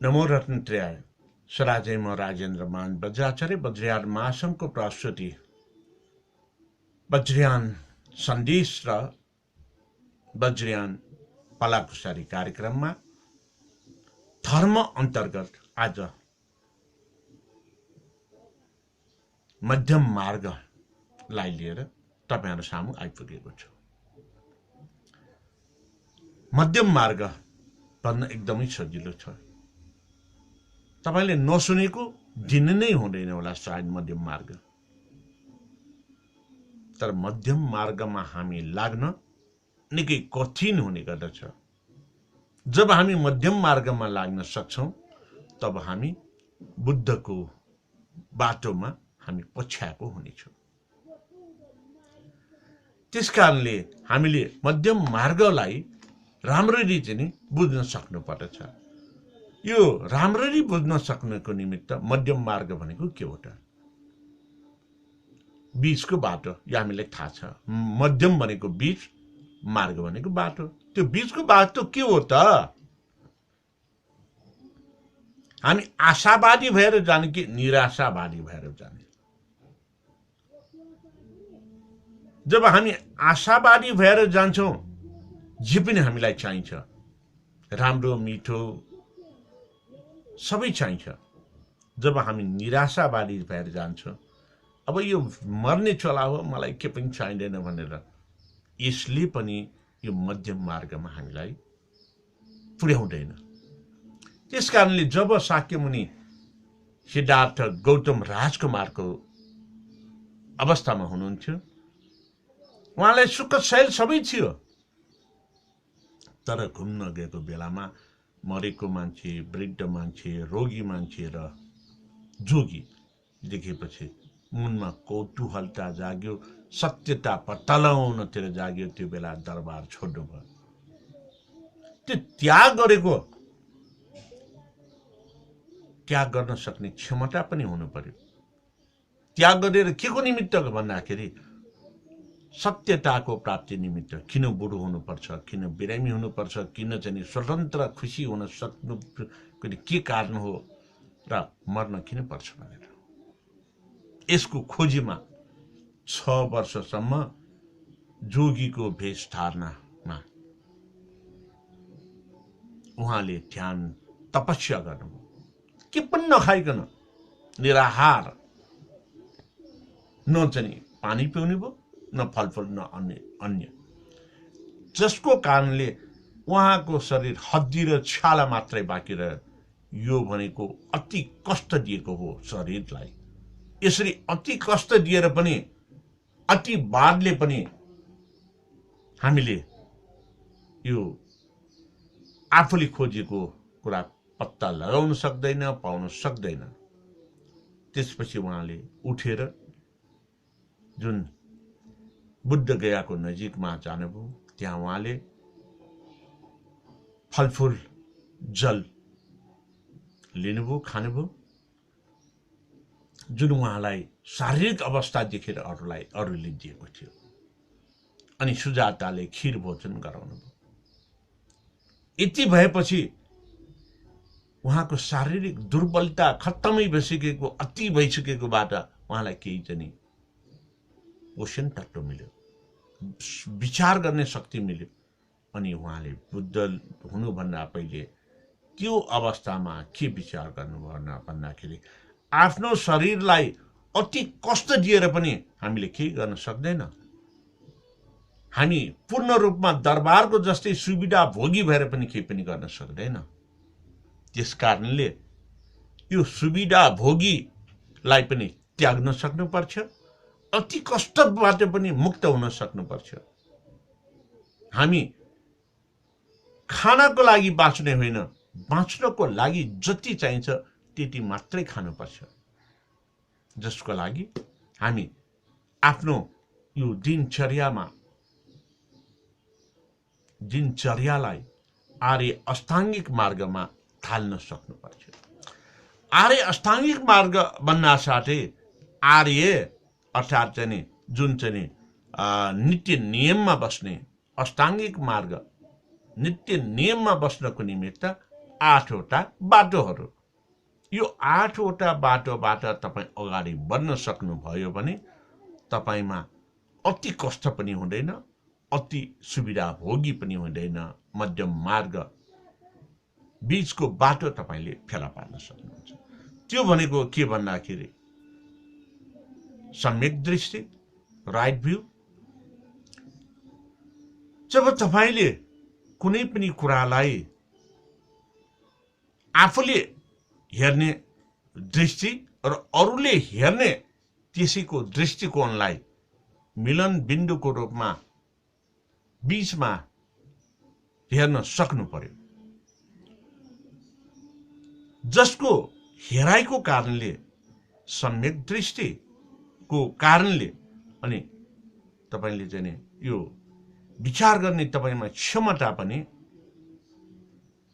नमो रत्नत्रयाय सराजय म राजेन्द्र मान वज्राचार्य वज्रयान महासंघको प्रस्तुति वज्रयान सन्देश र वज्रयान पलाकुसारी कार्यक्रममा धर्म अन्तर्गत आज मध्यम मार्गलाई लिएर तपाईहरु सामु आइपुगेको छु। मध्यम मार्ग भन्न एकदमै सजिलो छ। तपाईले नसुनेको दिन नै हुँदैन होला सायद मध्यम मार्ग। तर मध्यम मार्गमा हामी लाग्न निकै कठिन हुने गर्दछ। जब हामी मध्यम मार्गमा लाग्न सक्छौं तब हामी बुद्धको बाटोमा हामी पछ्याएको हुनेछौं। त्यसकारणले हामीले मध्यम मार्गलाई राम्ररी चाहिँ बुझ्न सक्नुपर्दछ। यो राम्ररी बुझ्न सक्नको निमित्त मध्यम मार्ग भनेको के हो त? बीचको बाटो यो हामीलाई थाहा छ। मध्यम भनेको बीच, मार्ग भनेको बाटो। त्यो बीचको बाटो के हो त? हामी आशावादी भएर जाने कि निराशावादी भएर जाने? जब हामी आशावादी भएर जान्छौं जे पनि हामीलाई चाहिन्छ, राम्रो मिठो सबै चाहिन्छ। जब हामी निराशावादी भएर जान्छौं, अब यो मर्ने चला हो, मलाई के पनि चाहिँदैन भनेर, यसले पनि यो मध्यम मार्गमा हामीलाई पुर्याउँदैन। त्यसकारणले जब शाक्यमुनि सिद्धार्थ गौतम राजकुमारको अवस्थामा हुनुहुन्थ्यो, उहाँलाई सुख शैल सबै थियो, तर घुम्न गएको बेलामा मरेको मान्छे, वृद्ध मान्छे, रोगी मान्छे र जोगी देखेपछि मनमा कौतूहलता जाग्यो, सत्यता पत्ता लगाउनतिर जाग्यो। त्यो बेला दरबार छोड्नु भयो। त्यो त्याग गर्न सक्ने क्षमता पनि हुनु पर्यो। त्याग गरेर के को निमित्त भन्दाखेरि सत्यताको प्राप्ति निमित्त। किन बुढो हुनुपर्छ, किन बिरामी हुनुपर्छ, किन चाहिँ स्वतन्त्र खुसी हुन सक्नु के कारण हो र मर्न किन पर्छ भनेर यसको खोजीमा 6 वर्षसम्म जोगीको भेष धारणमा उहाँले ध्यान तपस्या गर्नुभयो। के पनि नखाइकन निराहार, न चाहिँ पानी पिउने भयो, न फलफुल, न अन्य, जसको कारणले उहाँको शरीर हड्डी र छाला मात्रै बाँकी रह्यो। यो भनेको अति कष्ट दिएको हो शरीरलाई। यसरी अति कष्ट दिएर पनि, अति बादले पनि हामीले यो आफूले खोजेको कुरा पत्ता लगाउन सक्दैन, पाउन सक्दैन। त्यसपछि उहाँले उठेर जुन बुद्ध गयाको नजिकमा जानुभयो, त्यहाँ उहाँले फलफुल जल लिनुभयो, खानुभयो, जुन उहाँलाई शारीरिक अवस्था देखेर अरूले दिएको थियो। अनि सुजाताले खीर भोजन गराउनुभयो। यति भएपछि उहाँको शारीरिक दुर्बलता खत्तमै भइसकेको, अति भइसकेकोबाट उहाँलाई केही चाहिँ पोषण तत्त्व मिल्यो, विचार गर्ने शक्ति मिल्यो। अनि उहाँले बुद्ध हुनुभन्दा पहिले त्यो अवस्थामा के विचार गर्नुभयो भन्दाखेरि आफ्नो शरीरलाई अति कष्ट दिएर पनि हामीले केही गर्न सक्दैन। हामी पूर्ण रूपमा दरबारको जस्तै सुविधा भोगी भएर पनि केही पनि गर्न सक्दैन। त्यसकारणले यो सुविधा भोगीलाई पनि त्याग्न सक्नुपर्छ, अति कष्टबाट पनि मुक्त हुन सक्नुपर्छ। हामी खानको लागि बाँच्ने होइन, बाँच्नको लागि जति चाहिन्छ त्यति मात्रै खानुपर्छ, जसको लागि हामी आफ्नो यो दिनचर्यालाई आर्य अष्टाङ्गिक मार्गमा थाल्न सक्नुपर्छ। आर्य अष्टाङ्गिक मार्ग भन्नासाथै आर्य अर्थात् चाहिँ जुन चाहिँ नित्य नियममा बस्ने, अष्टाङ्गिक मार्ग नित्य नियममा बस्नको निमित्त 8वटा बाटोहरू। यो 8वटा बाटोबाट तपाईँ अगाडि बढ्न सक्नुभयो भने तपाईँमा अति कष्ट पनि हुँदैन, अति सुविधा भोगी पनि हुँदैन। मध्यम मार्ग बीचको बाटो तपाईँले फेला पार्न सक्नुहुन्छ। त्यो भनेको के भन्दाखेरि सम्यक दृष्टि, राइट भ्यू। जब तपाईँले कुनै पनि कुरालाई आफूले हेर्ने दृष्टि र अरूले हेर्ने त्यसैको दृष्टिकोणलाई मिलन बिन्दुको रूपमा बीचमा हेर्न सक्नु पर्यो, जसको हेराइको कारणले, सम्यक दृष्टिको कारणले अनि तपाईले चाहिँ यो विचार गर्ने तपाईमा क्षमता पनि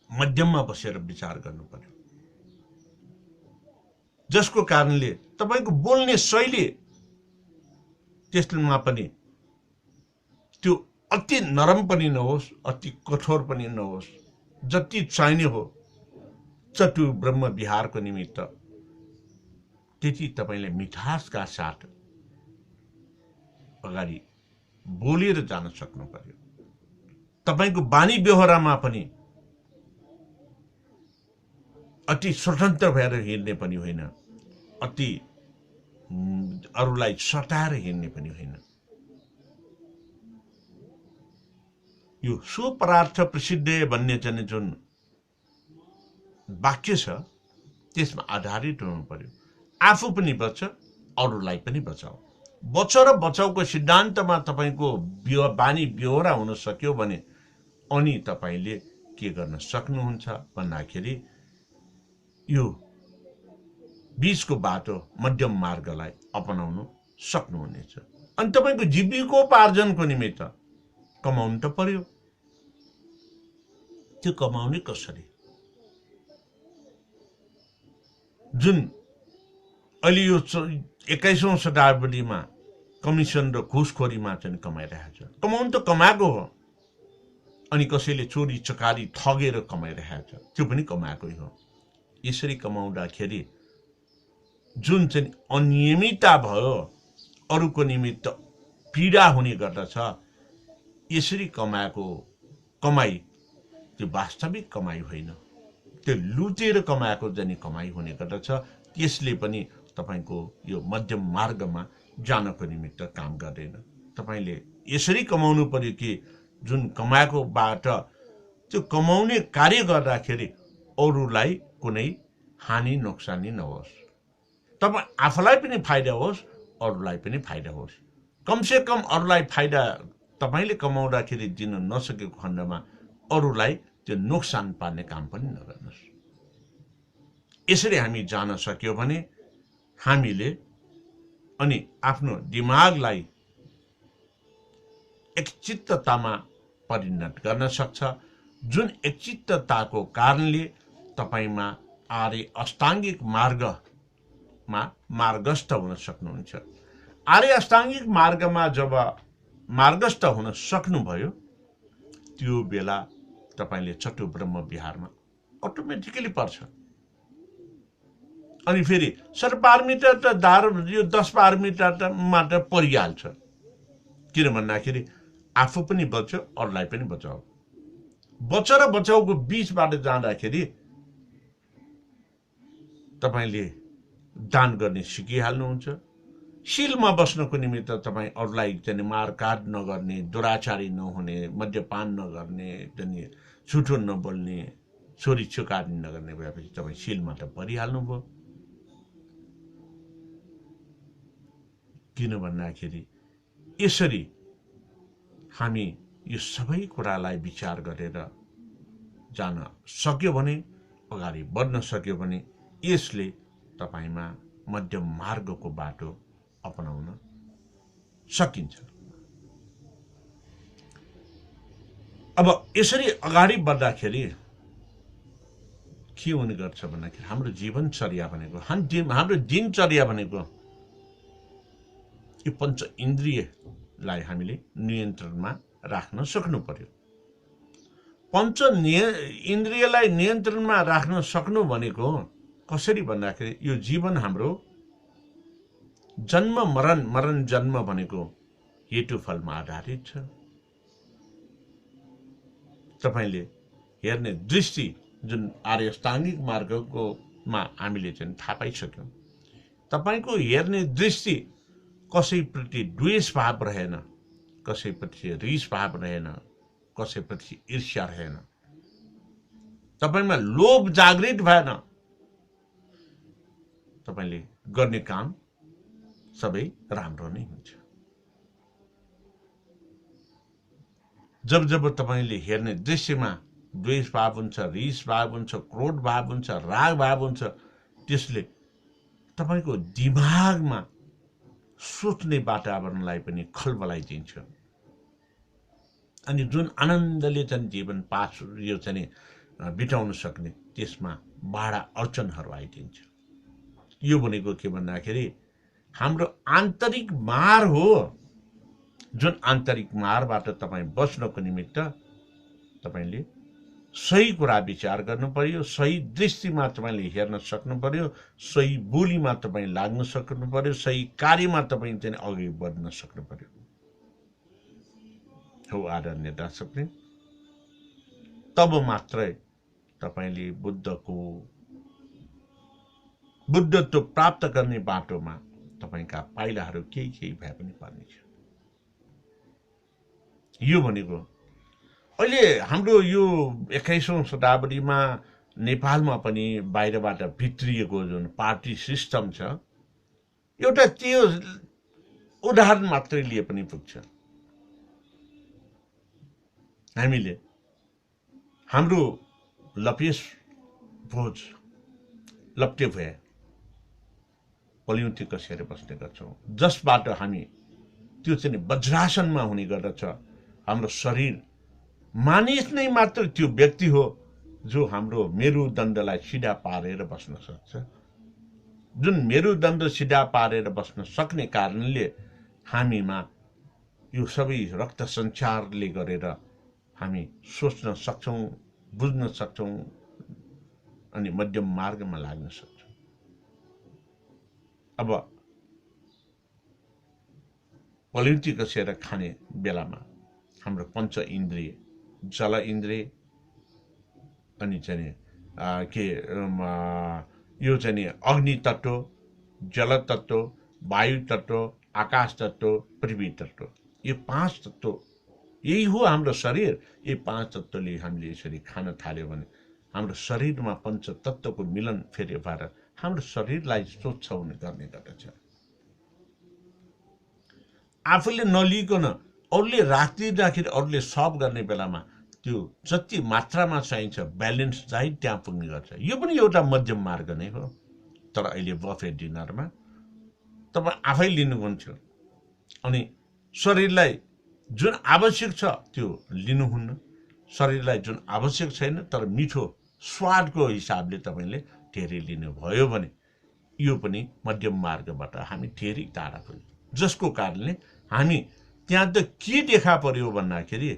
मध्यममा बसेर विचार गर्नु पर्यो, जसको कारणले तपाईको बोल्ने शैली त्यसमा पनि त्यो अति नरम पनि नहोस्, अति कठोर पनि नहोस्, जति चाहिने हो चतु ब्रह्म विहारको निमित्त त्यति तपाईले मिठासका साथ अगाडि बोलेर जान सक्नु पर्यो। तपाईको बानी व्यवहारमा पनि अति स्वतन्त्र भएर हिँड्ने पनि होइन, अति अरूलाई सताएर हिँड्ने पनि होइन। यो स्वपरार्थ प्रसिद्ध भन्ने चाहिँ जुन वाक्य छ त्यसमा आधारित हुनु पर्यो। आफू पनि बच, अरूलाई पनि बचाऊ। बच र बचाउको सिद्धान्तमा तपाईको बानी बेहोरा हुन सक्यो भने अनि तपाईले के गर्न सक्नुहुन्छ भन्दाखेरि यो बीचको बाटो मध्यम मार्गलाई अपनाउन सक्नुहुनेछ। अनि तपाईको जीविकोपार्जनको निमित्त कमाउनु त पर्यो। त्यो कमाउने कसरी? जुन अहिले यो 21औं शताब्दीमा कमिसन र घुसखोरीमा चाहिँ कमाइरहेछ। कमाउनु त कमाएको हो, अनि कसैले चोरी चकारी ठगेर कमाइरहेछ, त्यो पनि कमाएकै हो। यसरी कमाउँदाखेरि जुन चाहिँ अनियमितता भयो, अरूको निमित्त पीडा हुने गर्दछ, यसरी कमाएको कमाई त्यो वास्तविक कमाई होइन, त्यो लुटेर कमाएको जनि कमाई हुने गर्दछ। त्यसले पनि तपाईको यो मध्यम मार्गमा जानको निमित्त काम गर्दैन। तपाईले यसरी कमाउनु पर्यो कि जुन कमाएकोबाट त्यो कमाउने कार्य गर्दाखेरि अरूलाई कुनै हानि नोक्सानी नहोस्, तपाईँ आफूलाई पनि फाइदा होस्, अरूलाई पनि फाइदा होस्। कमसे कम अरूलाई फाइदा तपाईले कमाउँदाखेरि दिन नसकेको खण्डमा अरूलाई त्यो नोक्सान पार्ने काम पनि नगर्नुहोस्। यसरी हामी जान सक्यो भने हामीले अनि आफ्नो दिमागलाई एकचित्ततामा परिणत गर्न सक्छ, जुन एकचित्तताको कारणले तपाईमा आर्य अष्टाङ्गिक मार्गमा मार्गस्थ हुन सक्नुहुन्छ। आर्य अष्टाङ्गिक मार्गमा जब मार्गस्थ हुन सक्नुभयो त्यो बेला तपाईले चतु ब्रह्म विहारमा अटोमेटिकली पर्छ। अनि फेरि 100 पारमिटर त दार यो 10 पारमिटर मात्र परिहाल्छ। किन भन्दाखेरि आफू पनि बच्यो, अरूलाई पनि बचाऊ। बच र बचाउको बीचबाट जाँदाखेरि तपाईले दान गर्ने सिकिहाल्नुहुन्छ। शीलमा बस्नको निमित्त तपाईँ अरूलाई चाहिँ मारकाट नगर्ने, दुराचारी नहुने, मद्यपान नगर्ने, चाहिँ झुठो नबोल्ने, चोरी चकारी नगर्ने भएपछि तपाईँ शीलमा त परिहाल्नुभयो। किन भन्दाखेरि यसरी हामी यो सबै कुरालाई विचार गरेर जान सक्यो भने, अगाडि बढ्न सक्यो भने यसले तपाईमा मध्यम मार्गको बाटो अपनाउन सकिन्छ। अब यसरी अगाडि बढ्दाखेरि के हुने गर्छ भन्दाखेरि हाम्रो जीवनचर्या भनेको, हाम्रो दिनचर्या भनेको यो पञ्च इन्द्रियलाई हामीले नियन्त्रणमा राख्न सक्नु पर्यो। पञ्च इन्द्रियलाई नियन्त्रणमा राख्न सक्नु भनेको कसरी भन्दाखेरि यो जीवन हाम्रो जन्म मरण मरण जन्म भनेको हेतुफलमा आधारित छ। तपाईले हेर्ने दृष्टि जुन आर्य अष्टाङ्गिक मार्गको मा हामीले चाहिँ थाहा पाइसक्यौं। तपाईको हेर्ने दृष्टि कसैप्रति द्वेष भाव रहेन, कसैप्रति रिस भाव रहेन, कसैप्रति ईर्ष्या रहेन, तपाईमा लोभ जागृत भएन। तपाईले गर्ने काम सबै राम्रो नै हुन्छ। जब जब तपाईले हेर्ने दृश्यमा द्वेष भाव हुन्छ, रिस भाव हुन्छ, क्रोध भाव हुन्छ, राग भाव हुन्छ, त्यसले तपाईको दिमागमा सोच्ने वातावरणलाई पनि खलबलाइदिन्छ। अनि जुन आनन्दले चाहिँ जीवन पास यो चाहिँ बिताउन सक्ने त्यसमा बाधा अडचनहरू आइदिन्छ। यो भनेको के भन्दाखेरि हाम्रो आन्तरिक मार हो। जुन आन्तरिक मारबाट तपाईँ बच्नको निमित्त तपाईले सही कुरा विचार गर्नु पर्यो, सही दृष्टिमा तपाईले हेर्न सक्नु पर्यो, सही बोलीमा तपाईँ लाग्न सक्नु पर्यो, सही कार्यमा तपाईँ चाहिँ अघि बढ्न सक्नु पर्यो। हो आदरणीय दर्शकले, तब मात्रै तपाईले बुद्धत्व प्राप्त गर्ने बाटोमा तपाईका पाइलाहरू केही भए पनि पर्नेछ। यो भनेको अहिले हाम्रो यो 21औं शताब्दीमा नेपालमा पनि बाहिरबाट भित्रिएको जुन पार्टी सिस्टम छ, एउटा त्यो उदाहरण मात्रै लिए पनि पुग्छ। हामीले हाम्रो लपेश भोज लप्टे भए पलिउती कसेर बस्ने गर्छौं, जसबाट हामी त्यो चाहिँ वज्रासनमा हुने गर्दछ। हाम्रो शरीर मानिस नै मात्र त्यो व्यक्ति हो जो हाम्रो मेरुदण्डलाई सिधा पारेर बस्न सक्छ। जुन मेरुदण्ड सिधा पारेर बस्न सक्ने कारणले हामीमा यो सबै रक्त सञ्चारले गरेर हामी सोच्न सक्छौं, बुझ्न सक्छौं अनि मध्यम मार्गमा लाग्न सक्छौं। अब पलिउती कसेर खाने बेलामा हाम्रो पञ्च इन्द्रिय, जल इन्द्रिय अनि चाहिँ यो चाहिँ अग्नि तत्व, जल तत्व, वायु तत्व, आकाश तत्व, पृथ्वी तत्व, यो 5 तत्व यही हो हाम्रो शरीर। यी 5 तत्वले हामीले यसरी खान थाल्यो भने हाम्रो शरीरमा पञ्च तत्वको मिलन फेरि भएर हाम्रो शरीरलाई स्वच्छ हुने गर्ने गर्दछ। आफूले नलिकन अरूले राखिदिँदाखेरि अरूले सर्भ गर्ने बेलामा त्यो जति मात्रामा चाहिन्छ ब्यालेन्स चाहिँ त्यहाँ पुग्ने गर्छ। यो पनि एउटा मध्यम मार्ग नै हो। तर अहिले बफे डिनरमा तपाईँ आफै लिनुहुन्छ अनि शरीरलाई जुन आवश्यक छ त्यो लिनुहुन्न, शरीरलाई जुन आवश्यक छैन तर मिठो स्वादको हिसाबले तपाईले धेरै लिनुभयो भने यो पनि मध्यम मार्गबाट हामी धेरै टाढा पुग्यौं। जसको कारणले हामी त्यहाँ त के देखा पर्यो भन्दाखेरि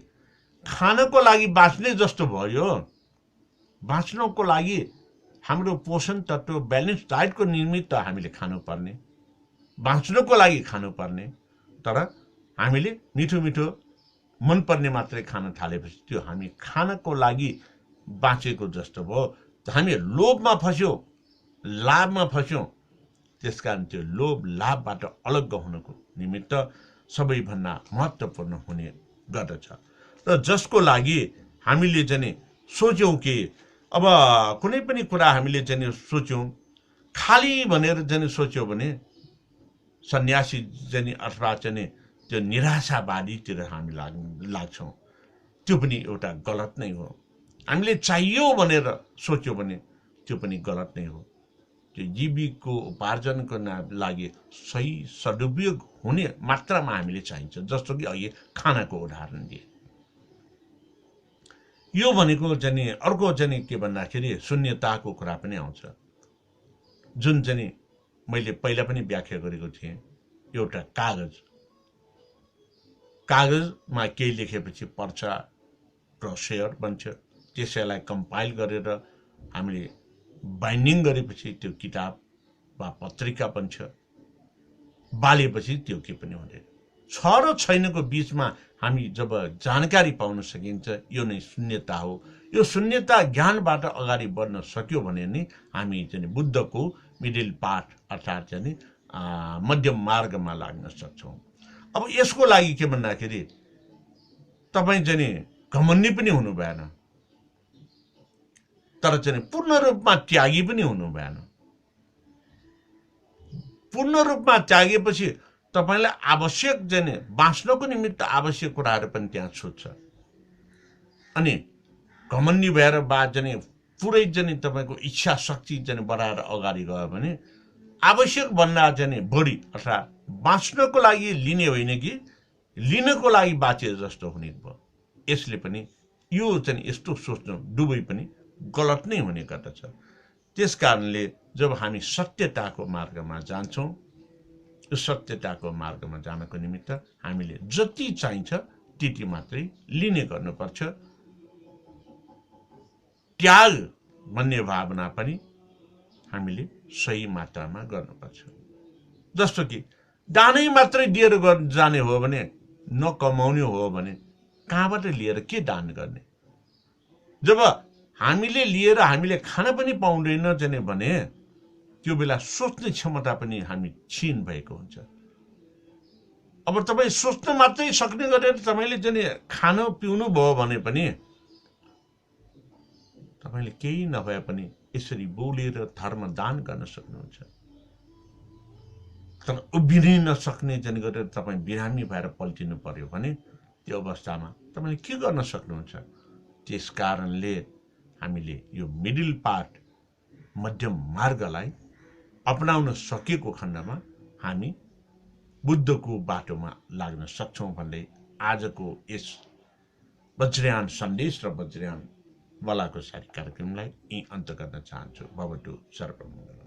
खानको लागि बाँच्ने जस्तो भयो। बाँच्नको लागि हाम्रो पोषण तत्व ब्यालेन्स डाइटको निमित्त हामीले खानुपर्ने, बाँच्नको लागि खानुपर्ने, तर हामीले मिठो मिठो मनपर्ने मात्रै खान थालेपछि त्यो हामी खानको लागि बाँचेको जस्तो भयो। हामी लोभमा फस्यौं, लाभमा फस्यौं। त्यसकारण त्यो लोभ लाभबाट अलग हुनको निमित्त सबैभन्दा महत्त्वपूर्ण हुने गर्दछ। र जसको लागि हामीले चाहिँ सोच्यौं कि अब कुनै पनि कुरा हामीले चाहिँ सोच्यौं खाली भनेर चाहिँ सोच्यौं भने सन्यासी चाहिँ अथवा चाहिँ त्यो निराशावादीतिर हामी लाग्छौं। त्यो पनि एउटा गलत नै हो। हामीले चाहियो भनेर सोच्यौं भने त्यो पनि गलत नै हो। त्यो जीविकाको उपार्जनको लागि सही सदुपयोग हुने मात्रामा हामीले चाहिन्छ। जस्तो कि अघि खानाको उदाहरण दिए। यो भनेको चाहिँ अर्को चाहिँ के भन्दाखेरि शून्यताको कुरा पनि आउँछ। जुन चाहिँ मैले पहिला पनि व्याख्या गरेको थिएँ। एउटा कागजमा केही लेखेपछि पर्चा र शेयर बन्छ। त्यसैलाई कम्पाइल गरेर हामीले बाइन्डिङ गरेपछि त्यो किताब वा पत्रिका बन्छ, बालेपछि त्यो के पनि हुँदैन। छ र छैनको बीचमा हामी जब जानकारी पाउन सकिन्छ, यो नै शून्यता हो। यो शून्यता ज्ञानबाट अगाडि बढ्न सक्यो भने नि हामी चाहिँ बुद्धको मिडिल पार्ट अर्थात् चाहिँ मध्यम मार्गमा लाग्न सक्छौँ। अब यसको लागि के भन्दाखेरि तपाईँ चाहिँ घमण्डी पनि हुनु भएन, तर चाहिँ पूर्ण रूपमा त्यागी पनि हुनु भएन। पूर्ण रूपमा त्यागेपछि तपाईलाई आवश्यक चाहिँ बाँच्नको निमित्त आवश्यक कुराहरू पनि त्यहाँ छुट्छ। अनि घमण्डी भएर बाद चाहिँ पुरै चाहिँ तपाईँको इच्छा शक्ति चाहिँ बढाएर अगाडि गयो भने आवश्यक भन्दा चाहिँ बढी अर्थात् बाँच्नको लागि लिने होइन कि लिनको लागि बाँचे जस्तो हुने भयो। यसले पनि यो चाहिँ यस्तो सोच्नु दुवै पनि गलत नै हुने गर्दछ। त्यस कारणले जब हामी सत्यताको मार्गमा जान्छौँ, यो सत्यताको मार्गमा जानको निमित्त हामीले जति चाहिन्छ त्यति मात्रै लिने गर्नुपर्छ। त्याग भन्ने भावना पनि हामीले सही मात्रामा गर्नुपर्छ। जस्तो कि दानै मात्रै दिएर जाने हो भने, नकमाउने हो भने कहाँबाट लिएर के दान गर्ने? जब हामीले लिएर हामीले खान पनि पाउँदैन जाने भने त्यो बेला सोच्ने क्षमता पनि हामी क्षीण भएको हुन्छ। अब तपाईँ सोच्न मात्रै सक्ने गरेर तपाईँले चाहिँ खान पिउनु भयो भने पनि तपाईँले केही नभए पनि यसरी बोलेर धर्म दान गर्न सक्नुहुन्छ। तर उभिनै नसक्ने जाने गरेर तपाईँ बिरामी भएर पल्टिनु पर्यो भने त्यो अवस्थामा तपाईँले के गर्न सक्नुहुन्छ? त्यस कारणले हामीले यो मिडल पार्ट मध्यम मार्गलाई अपनाउन सकेको खण्डमा हामी बुद्धको बाटोमा लाग्न सक्छौँ भन्दै आजको यस वज्रयान सन्देश र वज्रयान वालाको सारी कार्यक्रमलाई यही अन्त गर्न चाहन्छु। भवतु सर्वमङ्गलम्।